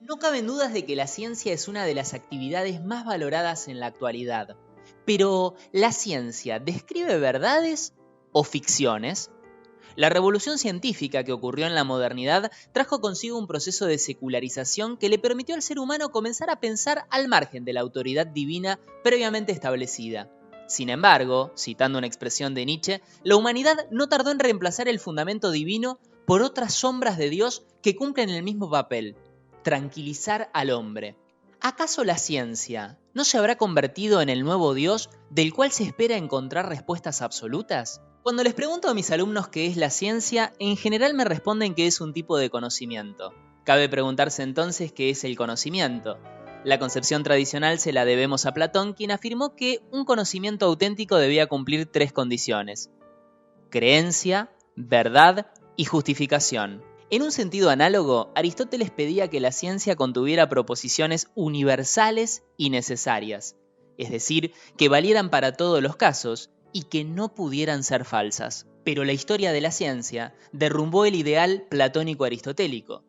No caben dudas de que la ciencia es una de las actividades más valoradas en la actualidad. Pero, ¿la ciencia describe verdades o ficciones? La revolución científica que ocurrió en la modernidad trajo consigo un proceso de secularización que le permitió al ser humano comenzar a pensar al margen de la autoridad divina previamente establecida. Sin embargo, citando una expresión de Nietzsche, la humanidad no tardó en reemplazar el fundamento divino por otras sombras de Dios que cumplen el mismo papel: tranquilizar al hombre. ¿Acaso la ciencia no se habrá convertido en el nuevo Dios del cual se espera encontrar respuestas absolutas? Cuando les pregunto a mis alumnos qué es la ciencia, en general me responden que es un tipo de conocimiento. Cabe preguntarse entonces qué es el conocimiento. La concepción tradicional se la debemos a Platón, quien afirmó que un conocimiento auténtico debía cumplir 3 condiciones: creencia, verdad y justificación. En un sentido análogo, Aristóteles pedía que la ciencia contuviera proposiciones universales y necesarias, es decir, que valieran para todos los casos y que no pudieran ser falsas. Pero la historia de la ciencia derrumbó el ideal platónico aristotélico.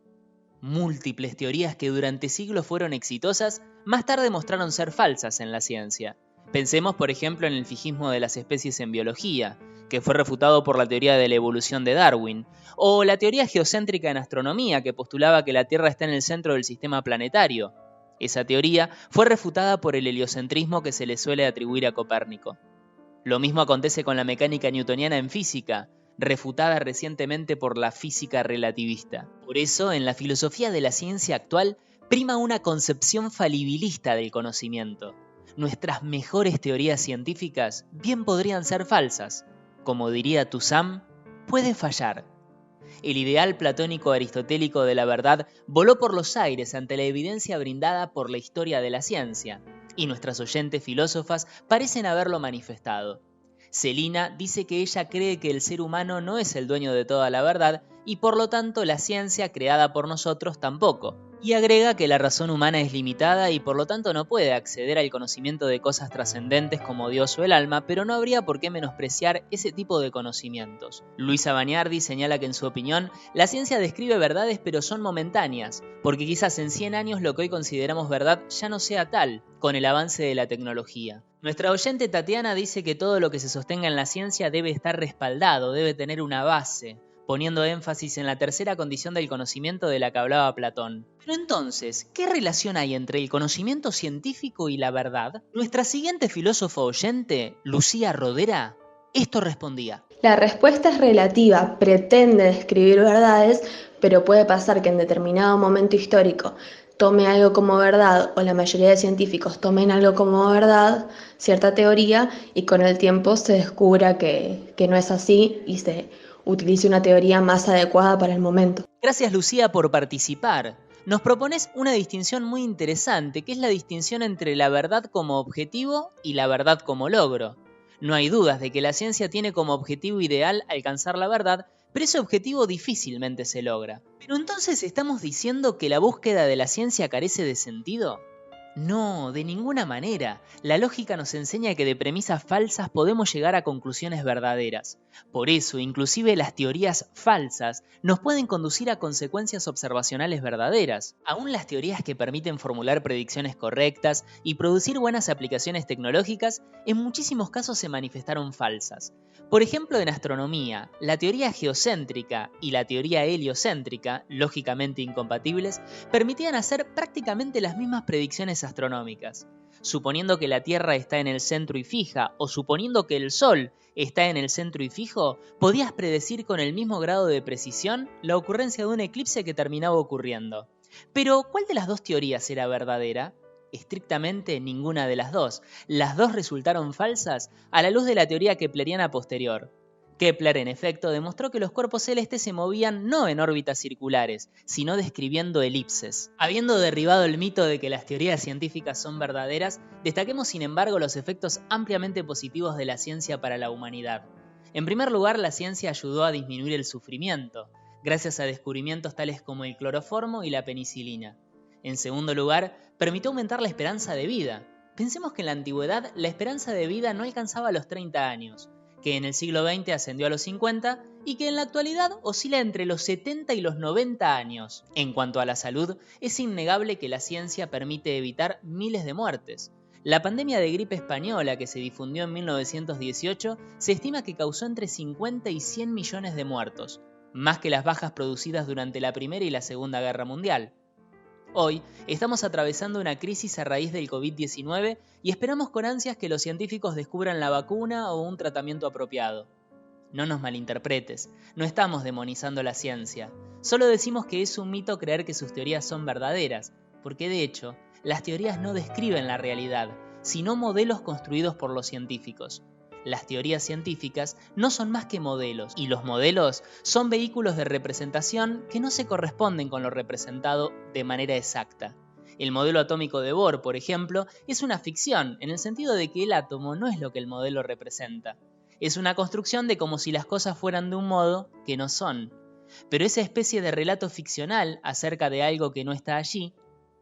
Múltiples teorías que durante siglos fueron exitosas, más tarde mostraron ser falsas en la ciencia. Pensemos, por ejemplo, en el fijismo de las especies en biología, que fue refutado por la teoría de la evolución de Darwin, o la teoría geocéntrica en astronomía, que postulaba que la Tierra está en el centro del sistema planetario. Esa teoría fue refutada por el heliocentrismo que se le suele atribuir a Copérnico. Lo mismo acontece con la mecánica newtoniana en física, refutada recientemente por la física relativista. Por eso, en la filosofía de la ciencia actual, prima una concepción falibilista del conocimiento. Nuestras mejores teorías científicas bien podrían ser falsas. Como diría Toussaint, puede fallar. El ideal platónico aristotélico de la verdad voló por los aires ante la evidencia brindada por la historia de la ciencia, y nuestras oyentes filósofas parecen haberlo manifestado. Celina dice que ella cree que el ser humano no es el dueño de toda la verdad y por lo tanto la ciencia creada por nosotros tampoco. Y agrega que la razón humana es limitada y por lo tanto no puede acceder al conocimiento de cosas trascendentes como Dios o el alma, pero no habría por qué menospreciar ese tipo de conocimientos. Luisa Bagnardi señala que en su opinión, la ciencia describe verdades pero son momentáneas, porque quizás en 100 años lo que hoy consideramos verdad ya no sea tal, con el avance de la tecnología. Nuestra oyente Tatiana dice que todo lo que se sostenga en la ciencia debe estar respaldado, debe tener una base, poniendo énfasis en la tercera condición del conocimiento de la que hablaba Platón. Pero entonces, ¿qué relación hay entre el conocimiento científico y la verdad? Nuestra siguiente filósofa oyente, Lucía Rodera, esto respondía. La respuesta es relativa, pretende describir verdades, pero puede pasar que en determinado momento histórico tome algo como verdad, o la mayoría de científicos tomen algo como verdad, cierta teoría, y con el tiempo se descubra que no es así y se utilice una teoría más adecuada para el momento. Gracias, Lucía, por participar. Nos propones una distinción muy interesante, que es la distinción entre la verdad como objetivo y la verdad como logro. No hay dudas de que la ciencia tiene como objetivo ideal alcanzar la verdad, pero ese objetivo difícilmente se logra. ¿Pero entonces estamos diciendo que la búsqueda de la ciencia carece de sentido? No, de ninguna manera. La lógica nos enseña que de premisas falsas podemos llegar a conclusiones verdaderas. Por eso, inclusive las teorías falsas nos pueden conducir a consecuencias observacionales verdaderas. Aún las teorías que permiten formular predicciones correctas y producir buenas aplicaciones tecnológicas, en muchísimos casos se manifestaron falsas. Por ejemplo, en astronomía, la teoría geocéntrica y la teoría heliocéntrica, lógicamente incompatibles, permitían hacer prácticamente las mismas predicciones astronómicas. Suponiendo que la Tierra está en el centro y fija, o suponiendo que el Sol está en el centro y fijo, podías predecir con el mismo grado de precisión la ocurrencia de un eclipse que terminaba ocurriendo. Pero, ¿cuál de las dos teorías era verdadera? Estrictamente ninguna de las dos. Las dos resultaron falsas a la luz de la teoría kepleriana posterior. Kepler, en efecto, demostró que los cuerpos celestes se movían no en órbitas circulares, sino describiendo elipses. Habiendo derribado el mito de que las teorías científicas son verdaderas, destaquemos sin embargo los efectos ampliamente positivos de la ciencia para la humanidad. En primer lugar, la ciencia ayudó a disminuir el sufrimiento, gracias a descubrimientos tales como el cloroformo y la penicilina. En segundo lugar, permitió aumentar la esperanza de vida. Pensemos que en la antigüedad la esperanza de vida no alcanzaba los 30 años. que en el siglo XX ascendió a los 50 y que en la actualidad oscila entre los 70 y los 90 años. En cuanto a la salud, es innegable que la ciencia permite evitar miles de muertes. La pandemia de gripe española que se difundió en 1918 se estima que causó entre 50 y 100 millones de muertos, más que las bajas producidas durante la Primera y la Segunda Guerra Mundial. Hoy estamos atravesando una crisis a raíz del COVID-19 y esperamos con ansias que los científicos descubran la vacuna o un tratamiento apropiado. No nos malinterpretes, no estamos demonizando la ciencia, solo decimos que es un mito creer que sus teorías son verdaderas, porque de hecho, las teorías no describen la realidad, sino modelos construidos por los científicos. Las teorías científicas no son más que modelos, y los modelos son vehículos de representación que no se corresponden con lo representado de manera exacta. El modelo atómico de Bohr, por ejemplo, es una ficción, en el sentido de que el átomo no es lo que el modelo representa. Es una construcción de como si las cosas fueran de un modo que no son. Pero esa especie de relato ficcional acerca de algo que no está allí,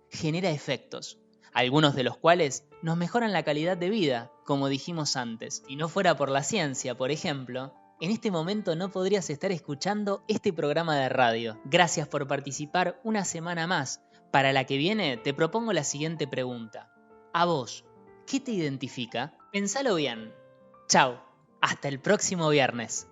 genera efectos, algunos de los cuales nos mejoran la calidad de vida, como dijimos antes. Si no fuera por la ciencia, por ejemplo, en este momento no podrías estar escuchando este programa de radio. Gracias por participar una semana más. Para la que viene te propongo la siguiente pregunta. A vos, ¿qué te identifica? Pensalo bien. Chau, hasta el próximo viernes.